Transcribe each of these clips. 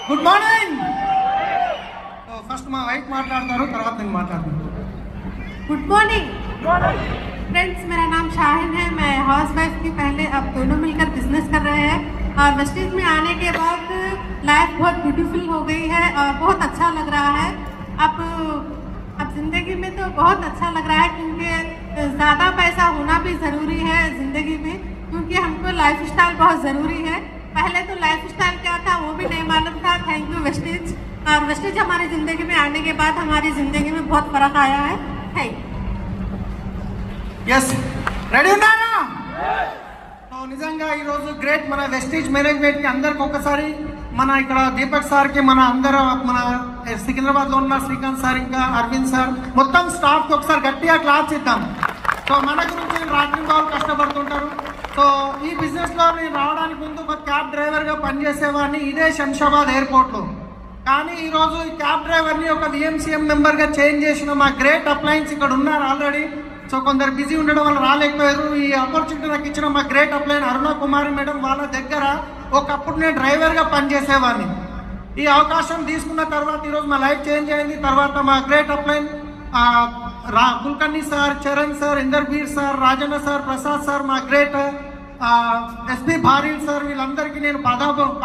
Good morning. तो first मैं wife माట్లాడతారు తర్వాత నేను మాట్లాడతాను। गुड मॉर्निंग फ्रेंड्स, मेरा नाम शाहिन है। मैं हाउस वाइफ थी पहले, अब दोनों मिलकर बिजनेस कर रहे हैं और वेस्टेज में आने के बाद लाइफ बहुत ब्यूटीफुल हो गई है और बहुत अच्छा लग रहा है। अब ज़िंदगी में तो बहुत अच्छा लग रहा है क्योंकि ज़्यादा पैसा होना भी ज़रूरी है ज़िंदगी में, क्योंकि हमको लाइफ स्टाइल बहुत ज़रूरी है। पहले तो लाइफ स्टाइल क्या था वो भी नहीं मालूम था। Thank you wastage. और वेस्टेज हमारी ज़िंदगी में आने के बाद हमारी ज़िंदगी में बहुत फ़र्क आया है। Thank you. यस రెడీ ఉన్నారా? సో నిజంగా ఈరోజు గ్రేట్ మన వెస్టేజ్ మేనేజ్మెంట్కి అందరికి ఒకసారి మన ఇక్కడ దీపక్ సార్కి మన అందరూ మన సికింద్రాబాద్లో ఉన్న శ్రీకాంత్ సార్ ఇంకా అరవింద్ సార్ మొత్తం స్టాఫ్కి ఒకసారి గట్టిగా క్లాస్ ఇద్దాం. సో మన గురించి రాత్రి వాళ్ళు కష్టపడుతుంటారు. సో ఈ బిజినెస్లో నేను రావడానికి ముందు ఒక క్యాబ్ డ్రైవర్గా పనిచేసేవాడిని ఇదే శంషాబాద్ ఎయిర్పోర్ట్లో. కానీ ఈరోజు ఈ క్యాబ్ డ్రైవర్ని ఒక విఎంసీఎం మెంబర్గా చేంజ్ చేసిన మా గ్రేట్ అప్లయన్స్ ఇక్కడ ఉన్నారు ఆల్రెడీ. సో కొందరు బిజీ ఉండడం వల్ల రాలేకపోయారు. ఈ ఆపర్చునిటీ నాకు ఇచ్చిన మా great upline Aruna Kumari madam వాళ్ళ దగ్గర ఒకప్పుడు నేను డ్రైవర్గా పనిచేసేవాడిని. ఈ అవకాశం తీసుకున్న తర్వాత ఈరోజు మా లైఫ్ చేంజ్ అయింది. తర్వాత మా great upline Kulkarni sir, Charan sir, Inderbir sir, Rajanna sir, Prasad sir, మా గ్రేట్ ఎస్పి భారీల్ సార్, వీళ్ళందరికీ నేను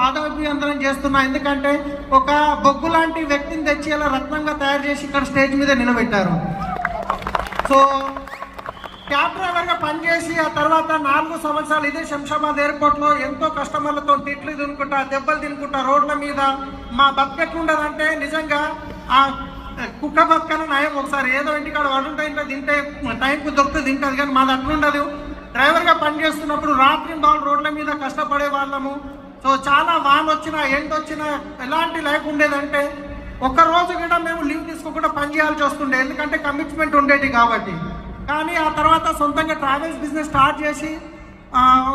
పాదాభివందనం చేస్తున్నా. ఎందుకంటే ఒక బొగ్గు లాంటి వ్యక్తిని తెచ్చి ఇలా రత్నంగా తయారు చేసి ఇక్కడ స్టేజ్ మీద నిలబెట్టారు. సో క్యాబ్ డ్రైవర్గా పనిచేసి ఆ తర్వాత 4 సంవత్సరాలు ఇదే శంషాబాద్ ఎయిర్పోర్ట్లో ఎంతో కస్టమర్లతో తిట్లు తినుకుంటా దెబ్బలు తినుకుంటా రోడ్ల మీద మా బతికెట్లుండదంటే నిజంగా ఆ కుక్క బతుకని నయం. ఒకసారి ఏదో ఇంటికాడ వండుంటే ఇంట్లో తింటే టైంకు దొరికితే తింటుంది, కానీ మాది అట్లుండదు. డ్రైవర్గా పనిచేస్తున్నప్పుడు రాత్రి బాల్ రోడ్ల మీద కష్టపడే వాళ్ళము. సో చాలా వాన్ వచ్చినా ఎండ వచ్చినా ఎలాంటి లైఫ్ ఉండేదంటే ఒక్కరోజు కూడా మేము లీవ్ తీసుకోకుండా పని చేయాల్సి వస్తుండే, ఎందుకంటే కమిట్మెంట్ ఉండేది కాబట్టి. కానీ ఆ తర్వాత సొంతంగా ట్రావెల్స్ బిజినెస్ స్టార్ట్ చేసి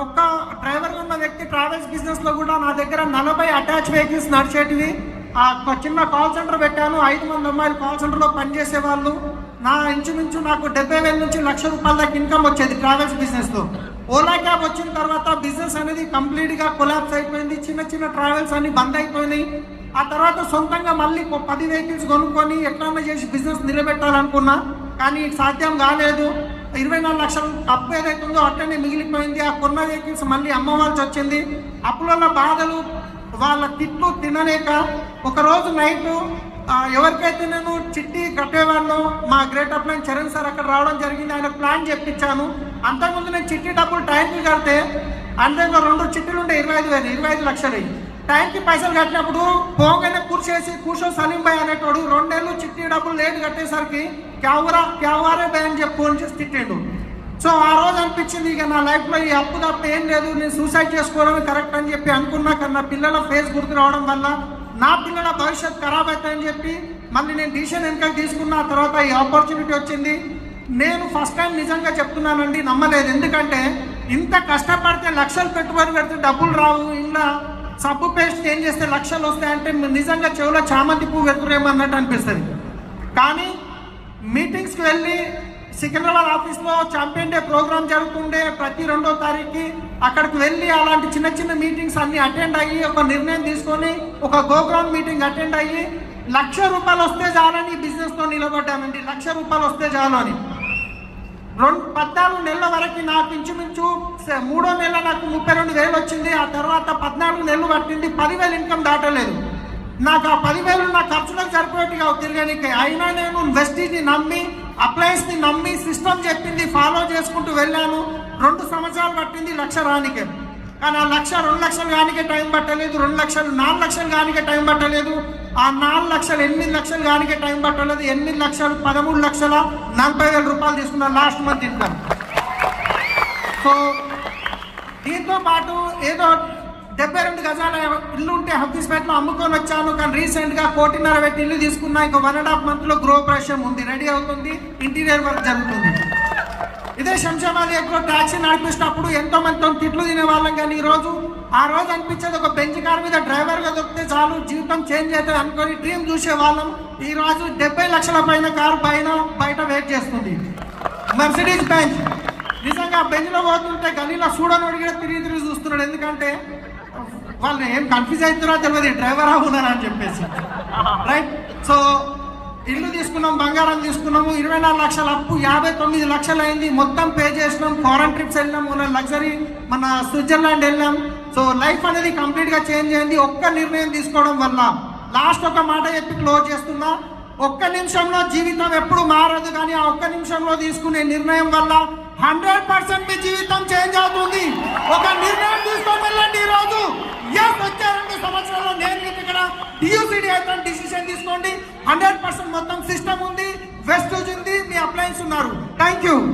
ఒక్క డ్రైవర్గా ఉన్న వ్యక్తి ట్రావెల్స్ బిజినెస్లో కూడా నా దగ్గర 40 అటాచ్ వెహికల్స్ నడిచేటివి. ఒక చిన్న కాల్ సెంటర్ పెట్టాను. 5 మంది అమ్మాయిలు కాల్ సెంటర్లో పనిచేసేవాళ్ళు. నా ఇంచుమించు నాకు 70,000 నుంచి ₹1,00,000 దాకా ఇన్కమ్ వచ్చేది ట్రావెల్స్ బిజినెస్లో. ఓలా క్యాబ్ వచ్చిన తర్వాత బిజినెస్ అనేది కంప్లీట్గా కొలాప్స్ అయిపోయింది. చిన్న చిన్న ట్రావెల్స్ అన్ని బంద్ అయిపోయినాయి. ఆ తర్వాత సొంతంగా మళ్ళీ 10 వెహికల్స్ కొనుక్కొని ఎట్లన్నా చేసి బిజినెస్ నిలబెట్టాలనుకున్నా, కానీ సాధ్యం కాలేదు. 24 లక్షలు అప్పు ఏదైతుందో అట్టనే మిగిలిపోయింది. ఆ కొన్న వెహికల్స్ మళ్ళీ అమ్మవాల్సి వచ్చింది. అప్పులలో బాధలు, వాళ్ళ తిట్లు తినలేక ఒకరోజు నైట్ ఎవరికైతే నేను చిట్టి కట్టేవాళ్ళు మా గ్రేట్ అప్లైన్ చరణ్ సార్ అక్కడ రావడం జరిగింది. ఆయన ప్లాన్ చెప్పించాను. అంతకుముందు నేను చిట్టి డబ్బులు టైంకి కడితే అంటే 2 చిట్టీలు ఉంటే 25 లక్షలు. టైంకి పైసలు కట్టినప్పుడు పోగానే కూర్చో సలీం భాయ్ అనేటోడు 2 నెలలు చిట్టి డబ్బులు లేట్ కట్టేసరికి క్యావారే భయ్ అని చెప్పి ఫోన్ చేసి తిట్టిండు. సో ఆ రోజు అనిపించింది ఇక నా లైఫ్లో ఈ అప్పు తప్ప ఏం లేదు, నేను సూసైడ్ చేసుకోవడమే కరెక్ట్ అని చెప్పి అనుకున్నా. కానీ నా పిల్లల ఫేస్ గుర్తు రావడం వల్ల నా పిల్లల భవిష్యత్తు ఖరాబ్ అవుతాయని చెప్పి మళ్ళీ నేను డిసిషన్ వెనక తీసుకున్న. తర్వాత ఈ ఆపర్చునిటీ వచ్చింది. నేను ఫస్ట్ టైం నిజంగా చెప్తున్నానండి, నమ్మలేదు. ఎందుకంటే ఇంత కష్టపడితే లక్షలు పెట్టుబడి పెడితే డబ్బులు రావు, ఇలా సబ్బు పేస్ట్ చేంజ్ చేస్తే లక్షలు వస్తాయంటే నిజంగా చెవులో చామంతి పువ్వు వెతురేమో అన్నట్టు అనిపిస్తుంది. కానీ మీటింగ్స్కి వెళ్ళి సికింద్రాబాద్ ఆఫీస్లో ఛాంపియన్ డే ప్రోగ్రామ్ జరుగుతుండే ప్రతి 2వ తారీఖుకి అక్కడికి వెళ్ళి అలాంటి చిన్న చిన్న మీటింగ్స్ అన్ని అటెండ్ అయ్యి ఒక నిర్ణయం తీసుకొని ఒక గోగ్రౌండ్ మీటింగ్ అటెండ్ అయ్యి ₹1,00,000 వస్తే చాలని బిజినెస్లో నిలబడ్డానండి. ₹1,00,000 వస్తే చాలు అని. 14 నెలల వరకు నాకు ఇంచుమించు 3వ నెల నాకు 32,000 వచ్చింది. ఆ తర్వాత 14 నెలలు పట్టింది, 10,000 ఇన్కమ్ దాటలేదు. నాకు ఆ 10,000 నా ఖర్చులకు సరిపోయేట్టుగా తిరగడానికి. అయినా నేను వెస్టీజ్ని నమ్మి అప్లయన్స్ని నమ్మి సిస్టమ్ చెప్పింది ఫాలో చేసుకుంటూ వెళ్ళాను. 2 సంవత్సరాలు పట్టింది ₹1,00,000 రానికే. కానీ ఆ 1,00,000 2 లక్షలు కానికే టైం పట్టలేదు, 2 లక్షలు 4 లక్షలు కానికే టైం పట్టలేదు, ఆ 4 లక్షలు 8 లక్షలు కానికే టైం పట్టలేదు. 8 లక్షలు 13,40,000 తీసుకున్నాను లాస్ట్ మంత్ ఇన్కమ్. సో దీంతో పాటు ఏదో 72 గజాల ఇల్లు ఉంటే హఫీస్పేటలో అమ్ముకొని వచ్చాను. కానీ రీసెంట్గా 1,50,00,000 పెట్టి ఇల్లు తీసుకున్నా. ఇంకా 1.5 మంత్లో గృహప్రవేశం ఉంది, రెడీ అవుతుంది, ఇంటీరియర్ వర్క్ జరుగుతుంది. ఇదే శంషాబాద్ ఎక్కువ ట్యాక్సీ నడిపిస్తున్నప్పుడు ఎంతో మందితో తిట్లు తినేవాళ్ళం. కానీ ఆ రోజు అనిపించేది ఒక బెంచ్ కార్ మీద డ్రైవర్గా దొరికితే చాలు, జీవితం చేంజ్ అవుతుంది అనుకొని డ్రీమ్ చూసేవాళ్ళం. ఈరోజు 70 లక్షల పైన కారు బయట వెయిట్ చేస్తుంది, మర్సిడీస్ బెంచ్. నిజంగా బెంచ్లో పోతుంటే గలీలో చూడనోడిగా తిరిగి చూస్తున్నాడు. ఎందుకంటే వాళ్ళు ఏం కన్ఫ్యూజ్ అవుతారో తెలియదు డ్రైవరా ఉన్నారా అని చెప్పేసి. రైట్. సో ఇల్లు తీసుకున్నాం, బంగారం తీసుకున్నాము, 24 లక్షల అప్పు 59 లక్షలు అయింది, మొత్తం పే చేసినాం, ఫారెన్ ట్రిప్స్ వెళ్ళినాం, మన లగ్జరీ మన స్విట్జర్లాండ్ వెళ్ళాం. సో లైఫ్ అనేది కంప్లీట్గా చేంజ్ అయింది ఒక్క నిర్ణయం తీసుకోవడం వల్ల. లాస్ట్ ఒక మాట చెప్పి క్లోజ్ చేస్తున్నా, ఒక్క నిమిషంలో జీవితం ఎప్పుడు మారదు, కానీ ఆ ఒక్క నిమిషంలో తీసుకునే నిర్ణయం వల్ల 100% మీ జీవితం చేంజ్ అవుతుంది. ఒక నిర్ణయం తీసుకొని వెళ్ళండి ఈ రోజు. వచ్చే 2 సంవత్సరాల్లో నేను మీకు ఇక్కడ డియూసిడి అయితే డిసిషన్ తీసుకోండి. 100% మొత్తం సిస్టమ్ ఉంది, వెస్టేజ్ ఉంది, మీ అప్లయన్స్ ఉన్నారు. Thank you.